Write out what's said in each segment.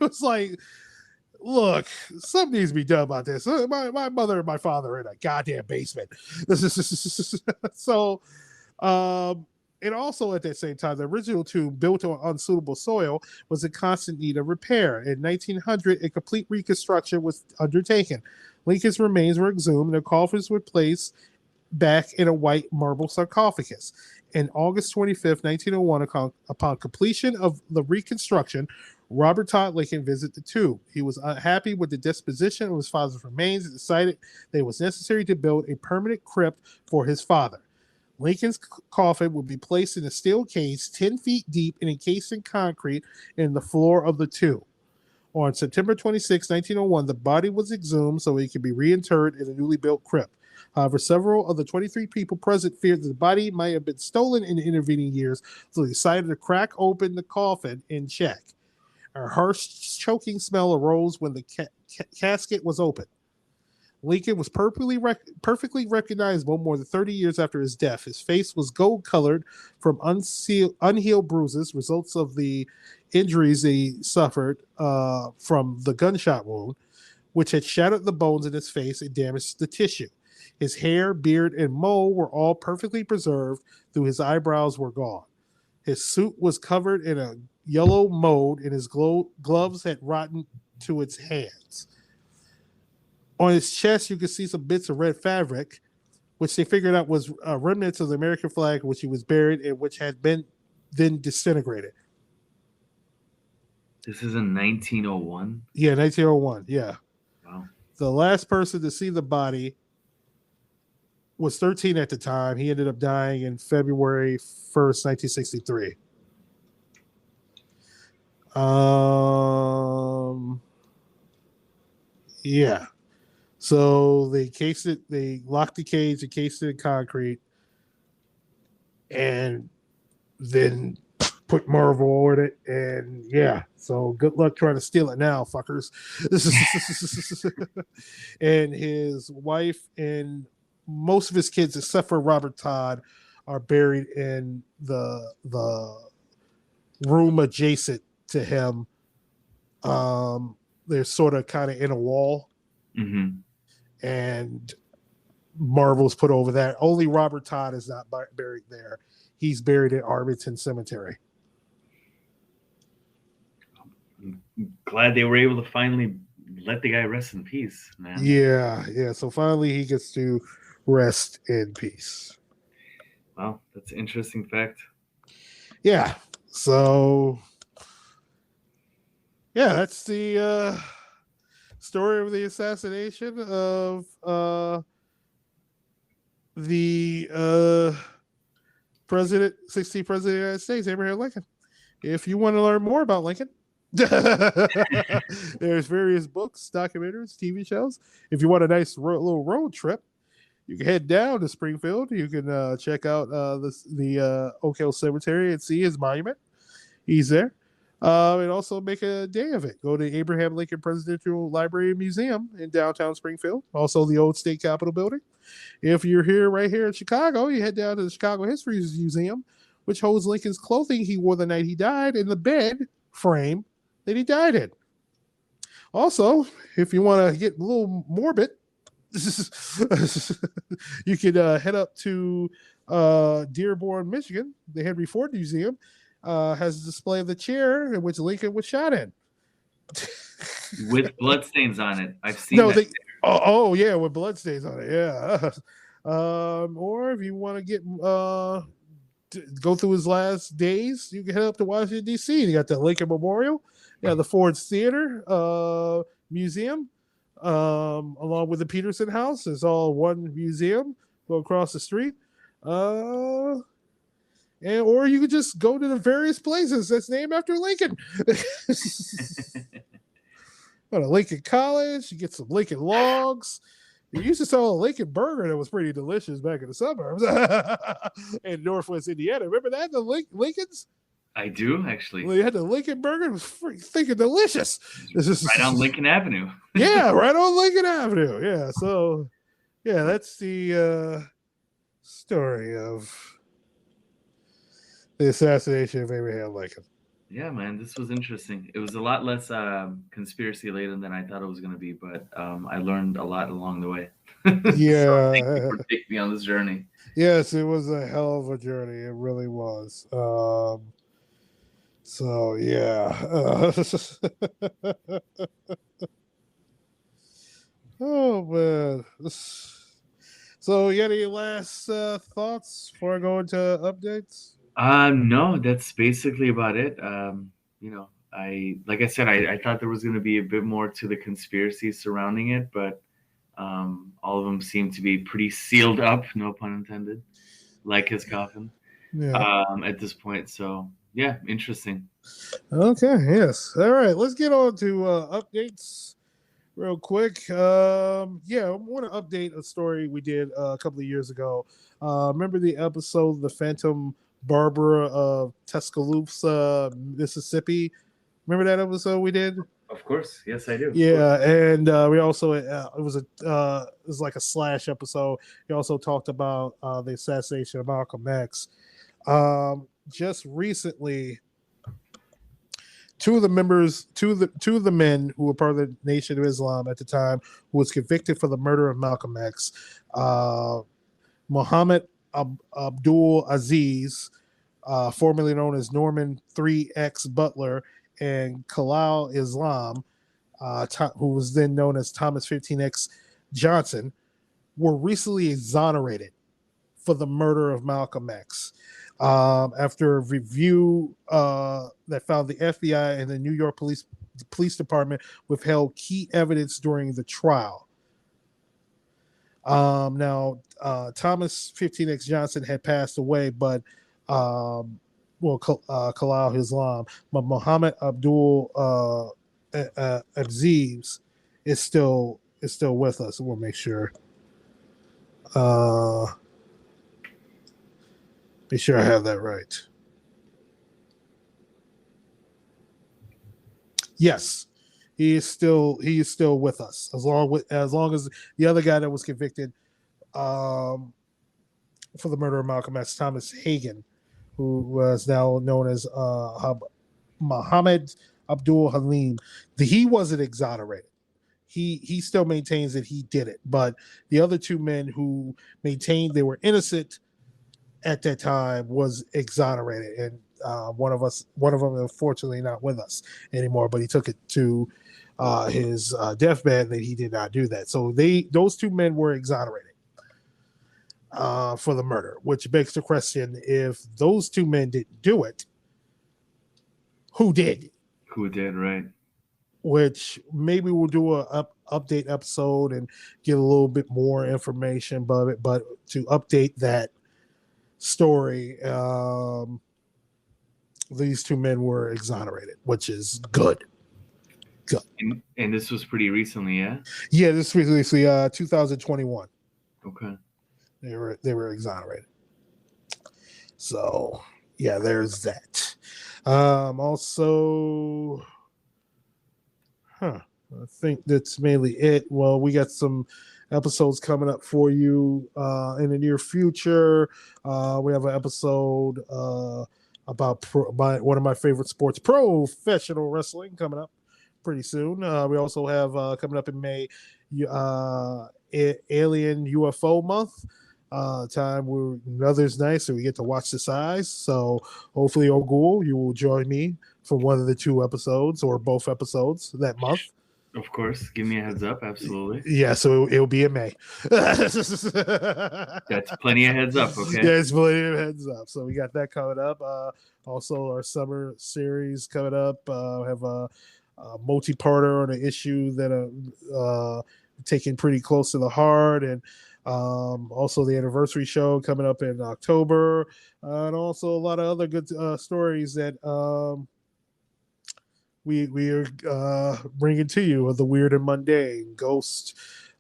was like, look, something needs to be done about this. My mother and my father are in a goddamn basement. So, and also at that same time, the original tomb, built on unsuitable soil, was in constant need of repair. In 1900, a complete reconstruction was undertaken. Lincoln's remains were exhumed, and the coffins were placed back in a white marble sarcophagus. In August 25th, 1901, upon completion of the reconstruction, Robert Todd Lincoln visited the tomb. He was unhappy with the disposition of his father's remains and decided that it was necessary to build a permanent crypt for his father. Lincoln's coffin would be placed in a steel case 10 feet deep and encased in concrete in the floor of the tomb. On September 26, 1901, the body was exhumed so it could be reinterred in a newly built crypt. However, several of the 23 people present feared that the body might have been stolen in the intervening years, so they decided to crack open the coffin and check. A harsh, choking smell arose when the casket was opened. Lincoln was perfectly recognizable more than 30 years after his death. His face was gold-colored from unhealed bruises, results of the injuries he suffered from the gunshot wound, which had shattered the bones in his face and damaged the tissue. His hair, beard, and mole were all perfectly preserved, though his eyebrows were gone. His suit was covered in a yellow mold, and his gloves had rotten to its hands. On his chest, you could see some bits of red fabric, which they figured out was remnants of the American flag, which he was buried in, which had been then disintegrated. This is in 1901? Yeah, 1901, yeah. Wow. The last person to see the body was 13 at the time. He ended up dying in February 1st, 1963. Yeah. So they cased it, they locked the cage, encased it in concrete, and then put Marvel in it. And yeah, so good luck trying to steal it now, fuckers. And his wife and most of his kids, except for Robert Todd, are buried in the room adjacent to him. They're sort of kind of in a wall. Mm-hmm. And Marvel's put over that. Only Robert Todd is not buried there. He's buried at Arlington Cemetery. I'm glad they were able to finally let the guy rest in peace, man. Yeah. So finally he gets to rest in peace. Wow, that's an interesting fact. Yeah. So yeah, that's the story of the assassination of the president, 16th president of the United States, Abraham Lincoln. If you want to learn more about Lincoln, there's various books, documentaries, TV shows. If you want a nice little road trip, you can head down to Springfield. You can check out the Oak Hill Cemetery and see his monument. He's there. And also make a day of it. Go to Abraham Lincoln Presidential Library and Museum in downtown Springfield. Also the old State Capitol building. If you're right here in Chicago, you head down to the Chicago History Museum, which holds Lincoln's clothing he wore the night he died and the bed frame that he died in. Also, if you want to get a little morbid, you could head up to Dearborn, Michigan. The Henry Ford Museum has a display of the chair in which Lincoln was shot in. With bloodstains on it. I've seen that. Yeah, with bloodstains on it, yeah. Or if you want to get go through his last days, you can head up to Washington, D.C. You got the Lincoln Memorial, the Ford's Theater Museum, along with the Peterson House. It's all one museum. Go across the street. Or you could just go to the various places that's named after Lincoln. Go to Lincoln College, you get some Lincoln logs. You used to sell a Lincoln burger that was pretty delicious back in the suburbs in Northwest Indiana. Remember that? The Lincolns? I do, actually. Well, you had the Lincoln burger. It was freaking delicious. Right on Lincoln Avenue. Yeah, right on Lincoln Avenue. Yeah, so, yeah, that's the story of the assassination of Abraham Lincoln. Yeah, man, this was interesting. It was a lot less conspiracy laden than I thought it was going to be, but I learned a lot along the way. So thank you Yeah. for taking me on this journey. Yes, it was a hell of a journey. It really was. So yeah. Oh man. So, you got any last thoughts before I go into updates? No, that's basically about it. Like I said, I thought there was going to be a bit more to the conspiracy surrounding it, but all of them seem to be pretty sealed up, no pun intended, like his coffin, Yeah. at this point. So, yeah, interesting. Okay. Yes. All right. Let's get on to updates real quick. Yeah, I want to update a story we did a couple of years ago. Remember the episode, "The Phantom Barbara of Tuscaloosa, Mississippi"? Remember that episode we did? Of course. Yes, I do. Of course. Yeah, and we also it was like a slash episode. We also talked about the assassination of Malcolm X. Just recently, two of the men who were part of the Nation of Islam at the time, who was convicted for the murder of Malcolm X, Muhammad Abdul Aziz, formerly known as Norman 3X Butler, and Kalal Islam, who was then known as Thomas 15X Johnson, were recently exonerated for the murder of Malcolm X. After a review that found the FBI and the New York Police Department withheld key evidence during the trial. Now, Thomas 15X Johnson had passed away, but Kalal Islam, but Muhammad Abdul Aziz is still with us. We'll make sure. Be sure I have that right. Yes, he is still with us as long as the other guy that was convicted for the murder of Malcolm X, Thomas Hagen, who was now known as Muhammad Abdul Halim. He wasn't exonerated. He still maintains that he did it, but the other two men who maintained they were innocent at that time was exonerated, and one of them, unfortunately, not with us anymore. But he took it to his deathbed that he did not do that. So those two men were exonerated for the murder, which begs the question: if those two men didn't do it, who did? Who did, right? Which maybe we'll do a update episode and get a little bit more information about it. But to update that story, these two men were exonerated, which is good. Good. And this was pretty recently, yeah? Yeah, this was recently 2021. Okay. They were exonerated. So yeah, there's that. Also, I think that's mainly it. Well, we got some episodes coming up for you in the near future. We have an episode about one of my favorite sports, professional wrestling, coming up pretty soon. We also have coming up in May, Alien UFO month. Time where weather's nice, so we get to watch the size. So hopefully, Ogul, you will join me for one of the two episodes or both episodes that month. Of course, give me a heads up. Absolutely. Yeah, so it'll be in May. That's plenty of heads up. Okay. Yeah, it's plenty of heads up. So we got that coming up. Also, our summer series coming up. We have a multi-parter on an issue that taken pretty close to the heart, and also the anniversary show coming up in October, and also a lot of other good stories that we are bringing to you of the weird and mundane, ghosts,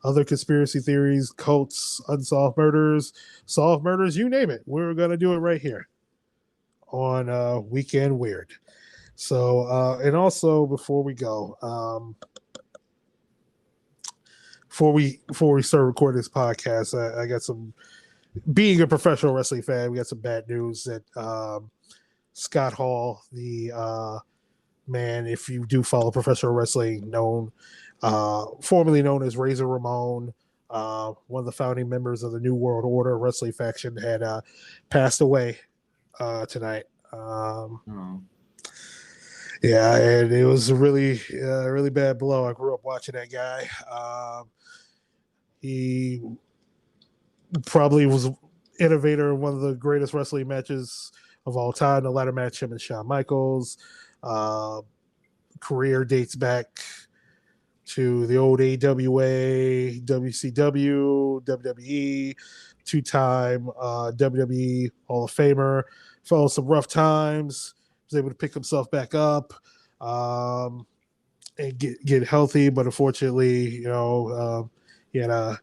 other conspiracy theories, cults, unsolved murders, solved murders, you name it. We're gonna do it right here on Weekend Weird. So and also before we go, before we start recording this podcast, I got some. Being a professional wrestling fan, we got some bad news that Scott Hall, the man, if you do follow professional wrestling, formerly known as Razor Ramon, one of the founding members of the New World Order wrestling faction, had passed away tonight. Oh. Yeah, and it was a really bad blow. I grew up watching that guy. He probably was innovator in one of the greatest wrestling matches of all time, the ladder match, him and Shawn Michaels. Career dates back to the old AWA, WCW, WWE, two-time WWE Hall of Famer. Followed some rough times, was able to pick himself back up and get healthy, but unfortunately, he had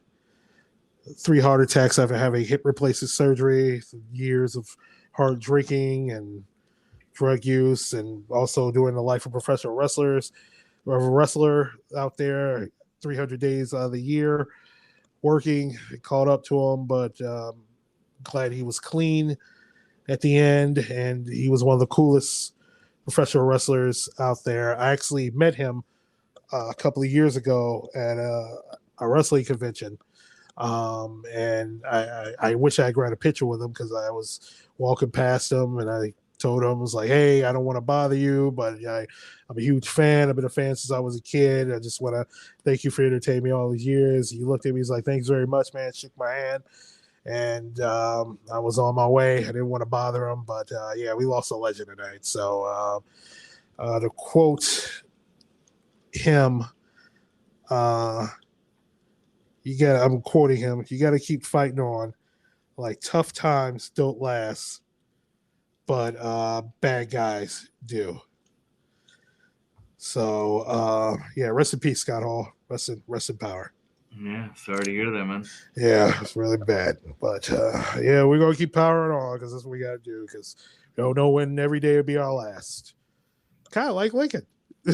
3 heart attacks after having hip replacement surgery, years of hard drinking and drug use, and also doing the life of professional wrestlers. Or a wrestler out there 300 days out of the year working. It caught up to him, but glad he was clean at the end, and he was one of the coolest professional wrestlers out there. I actually met him a couple of years ago at a wrestling convention, and I wish I had grabbed a picture with him because I was walking past him and I told him, I was like, hey, I don't want to bother you, but I'm a huge fan. I've been a fan since I was a kid. I just want to thank you for entertaining me all these years. He looked at me, he's like, thanks very much, man. Shook my hand. And I was on my way. I didn't want to bother him, but we lost a legend tonight. So to quote him, I'm quoting him, you got to keep fighting on. Like, tough times don't last, but bad guys do. So rest in peace, Scott Hall. Rest in power. Yeah, sorry to hear that, man. Yeah, it's really bad. But we're gonna keep powering on because that's what we gotta do, because we don't know when every day will be our last. Kind of like Lincoln. I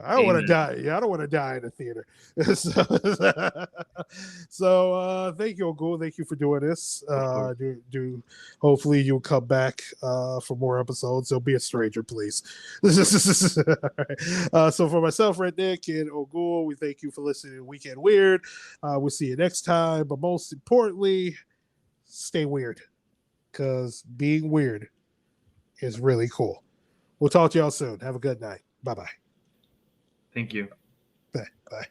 don't want to die. Yeah, I don't want to die in the theater. So thank you, Ogul. Thank you for doing this. Hopefully you'll come back for more episodes. Don't be a stranger, please. Right. So for myself, RedNick and Ogul, we thank you for listening to Weekend Weird. We'll see you next time. But most importantly, stay weird, because being weird is really cool. We'll talk to y'all soon. Have a good night. Bye-bye. Thank you. Bye.